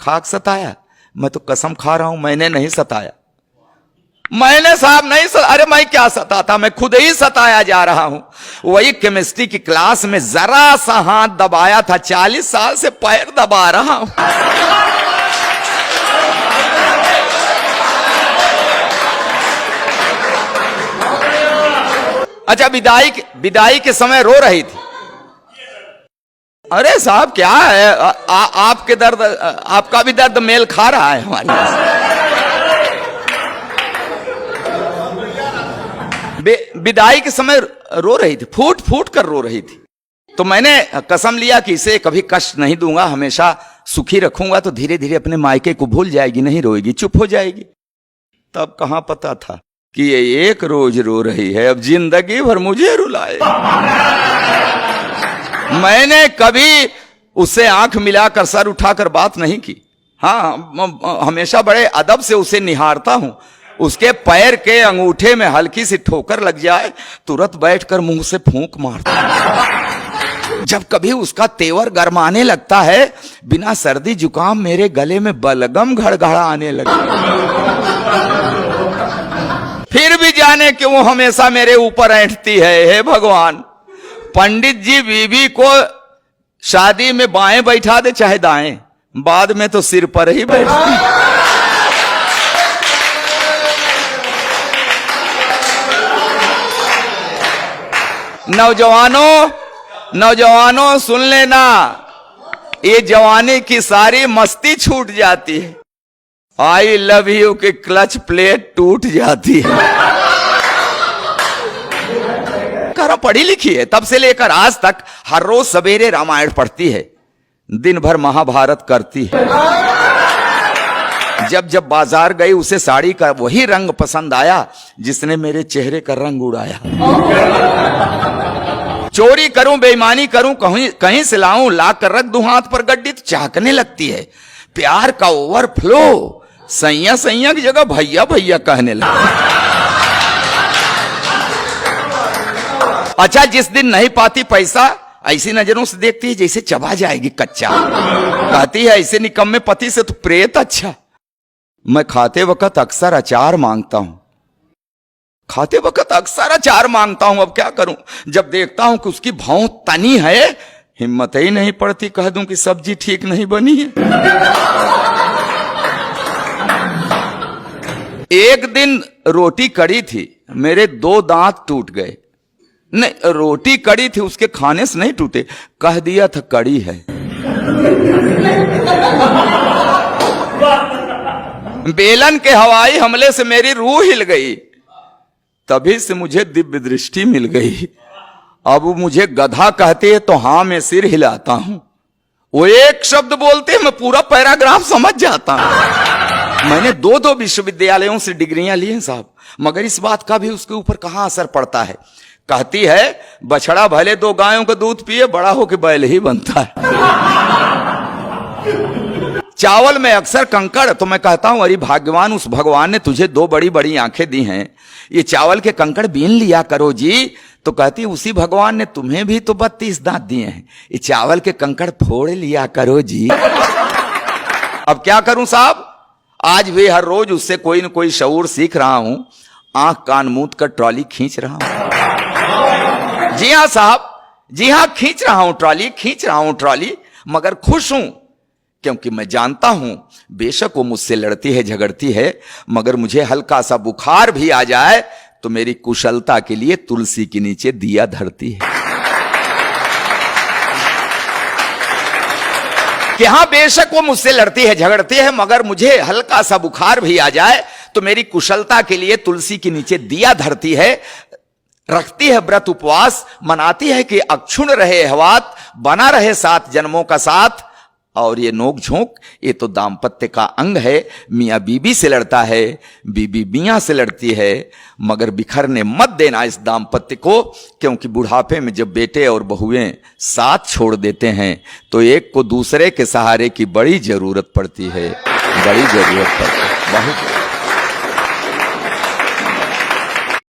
खाक सताया? मैं तो कसम खा रहा हूं मैंने नहीं सताया। मैंने साहब नहीं अरे मैं क्या सताता, मैं खुद ही सताया जा रहा हूं। वही केमिस्ट्री की क्लास में जरा सा हाथ दबाया था, 40 साल से पैर दबा रहा हूं। अच्छा, विदाई के समय रो रही थी। अरे साहब क्या है, आपके दर्द, आपका भी दर्द मेल खा रहा है हमारे। विदाई के समय रो रही थी, फूट फूट कर रो रही थी। तो मैंने कसम लिया कि इसे कभी कष्ट नहीं दूंगा, हमेशा सुखी रखूंगा, तो धीरे धीरे अपने मायके को भूल जाएगी, नहीं रोएगी, चुप हो जाएगी। तब कहां पता था कि ये एक रोज रो रही है, अब जिंदगी भर मुझे रुलाए। मैंने कभी उससे आंख मिलाकर सर उठाकर बात नहीं की। हाँ, हमेशा बड़े अदब से उसे निहारता हूं। उसके पैर के अंगूठे में हल्की सी ठोकर लग जाए, तुरंत बैठकर मुंह से फूंक मारता हूं। जब कभी उसका तेवर गरमाने लगता है, बिना सर्दी जुकाम मेरे गले में बलगम घड़घड़ाने लगे। फिर भी जाने क्यों हमेशा मेरे ऊपर ऐंठती है। हे भगवान, पंडित जी बीवी को शादी में बाएं बैठा दे चाहे दाएं, बाद में तो सिर पर ही बैठती। नौजवानों सुन लेना, ये जवानी की सारी मस्ती छूट जाती है। आई लव यू की क्लच प्लेट टूट जाती है। करो, पढ़ी लिखी है, तब से लेकर आज तक हर रोज सवेरे रामायण पढ़ती है, दिन भर महाभारत करती है। जब जब बाजार गई उसे साड़ी का वही रंग पसंद आया जिसने मेरे चेहरे का रंग उड़ाया। चोरी करूं, बेईमानी करूं, कहीं से लाऊं, ला कर रख दूं हाथ पर गड्डी, तो चाहकने लगती है। प्यार का ओवरफ्लो, सैया सैया की जगह भैया भैया कहने लगा। अच्छा, जिस दिन नहीं पाती पैसा, ऐसी नजरों से देखती है जैसे चबा जाएगी कच्चा। कहती है ऐसे निकम्मे पति से तो प्रेत अच्छा। मैं खाते वक्त अक्सर अचार मांगता हूं, अब क्या करूं। जब देखता हूं कि उसकी भौं तनी है, हिम्मत ही नहीं पड़ती कह दूं कि सब्जी ठीक नहीं बनी है। एक दिन रोटी कड़ी थी, मेरे 2 दांत टूट गए। नहीं, रोटी कड़ी थी, उसके खाने से नहीं टूटे, कह दिया था कड़ी है। बेलन के हवाई हमले से मेरी रूह हिल गई, तभी से मुझे दिव्य दृष्टि मिल गई। अब मुझे गधा कहते हैं तो हां मैं सिर हिलाता हूं, वो एक शब्द बोलते मैं पूरा पैराग्राफ समझ जाता हूं। मैंने 2 विश्वविद्यालयों से डिग्रियां ली हैं साहब, मगर इस बात का भी उसके ऊपर कहां असर पड़ता है। कहती है बछड़ा भले 2 गायों का दूध पिए, बड़ा होकर बैल ही बनता है। चावल में अक्सर कंकड़, तो मैं कहता हूं अरे भाग्यवान, उस भगवान ने तुझे 2 बड़ी बड़ी आंखें दी हैं, ये चावल के कंकड़ बीन लिया करो जी। तो कहती उसी भगवान ने तुम्हें भी तो 32 दांत दिए हैं, ये चावल के कंकड़ फोड़ लिया करो जी। अब क्या करूं साहब, आज भी हर रोज उससे कोई न कोई शऊर सीख रहा हूं, आंख कान मूंद कर ट्रॉली खींच रहा हूं। जी हां साहब, जी हां, खींच रहा हूं ट्रॉली, मगर खुश हूं, क्योंकि मैं जानता हूं बेशक वो मुझसे लड़ती है, झगड़ती है, मगर मुझे हल्का सा बुखार भी आ जाए तो मेरी कुशलता के लिए तुलसी के नीचे दिया धरती है। कि हां, बेशक वो मुझसे लड़ती है, झगड़ती है, मगर मुझे हल्का सा बुखार भी आ जाए तो मेरी कुशलता के लिए तुलसी के नीचे दिया धरती है, रखती है व्रत उपवास, मनाती है कि अक्षुण रहे हवात, बना रहे 7 जन्मों का साथ। और ये नोक झोंक, ये तो दाम्पत्य का अंग है। मियाँ बीबी से लड़ता है, बीबी मियाँ से लड़ती है, मगर बिखरने मत देना इस दाम्पत्य को, क्योंकि बुढ़ापे में जब बेटे और बहुएं साथ छोड़ देते हैं तो एक को दूसरे के सहारे की बड़ी जरूरत पड़ती है, बहुत।